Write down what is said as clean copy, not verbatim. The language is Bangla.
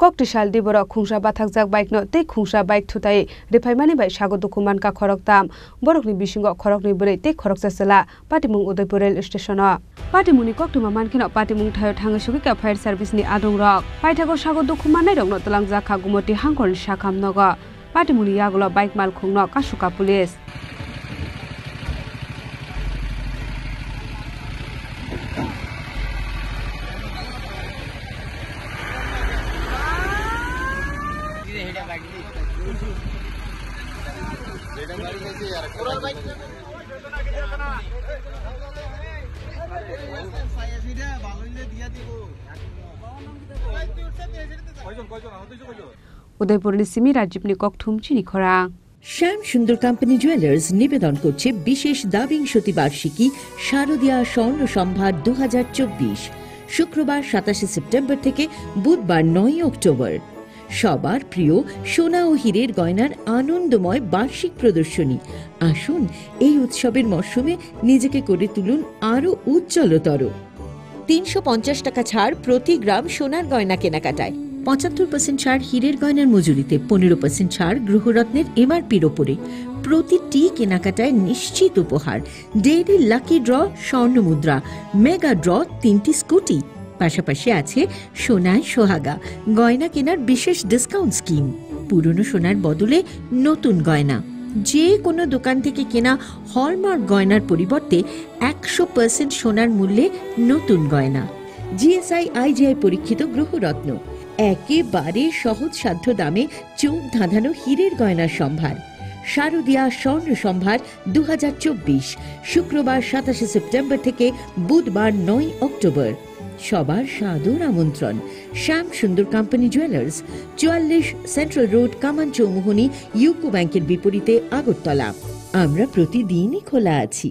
Koktisal dibora khungsa bathakjak bike no tei khungsa bike thutai refaimani bai sago dokuman ka khoroktam borokni bisingo khorokni bore tei khoroksa sela Patimung Udaipur rail station o Patimungni koktuma mankino Patimung thayo thangi sugika fire service ni adung rok paithago sago dokuman nai rokno talangjak kha gumoti hangkorni sakham nogo Patimungni yagulo bike mal khungno kasuka police উদয়পুরের Simi রাজীবনী ককথুম চিনি খরা শ্যাম সুন্দর কোম্পানি জুয়েলার্স নিবেদন করছে বিশেষ দাবিংশতি বার্ষিকী শারদীয়া স্বর্ণ সম্ভার 2024 শুক্রবার 27 সেপ্টেম্বর থেকে বুধবার 9 অক্টোবর সবার প্রিয় সোনা ও হীরের গয়নার আনন্দময় বার্ষিক প্রদর্শনী আসুন এই উৎসবের মরশুমে নিজেকে করে তুলুন আরো উজ্জ্বলতর 350 টাকা ছাড় প্রতি গ্রাম সোনার গয়না কেনাকাটায় 75% ছাড় হীরের গয়নার মজুরিতে 15% ছাড় গ্রহরত্নের এমআরপির ওপরে প্রতিটি কেনাকাটায় নিশ্চিত উপহার ডেইলি লাকি ড্র স্বর্ণ মুদ্রা মেগা ড্র 3টি স্কুটি পাশাপাশি আছে সোনায় সোহাগা গয়না কেনার বিশেষ ডিসকাউন্ট স্কিম পুরনো সোনার বদলে নতুন গয়না যে কোনো দোকান থেকে কেনা হলমার্ক গয়নার পরিবর্তে 100% সোনার মূল্যে নতুন গয়না জিএসআই আইজিআই পরীক্ষিত গ্রহরত্ন একেবারে সহজসাধ্য দামে চোখ ধাঁধানো হীরের গয়নার সম্ভার শারদীয়া স্বর্ণ সম্ভার 2024 শুক্রবার 27 সেপ্টেম্বর থেকে বুধবার 9 অক্টোবর সবার সাদর আমন্ত্রণ শ্যাম সুন্দর কোম্পানি জুয়েলার্স 44 সেন্ট্রাল রোড কামান চৌমুহনী ইউকো ব্যাংকের বিপরীতে আগরতলা আমরা প্রতিদিনই খোলা আছি।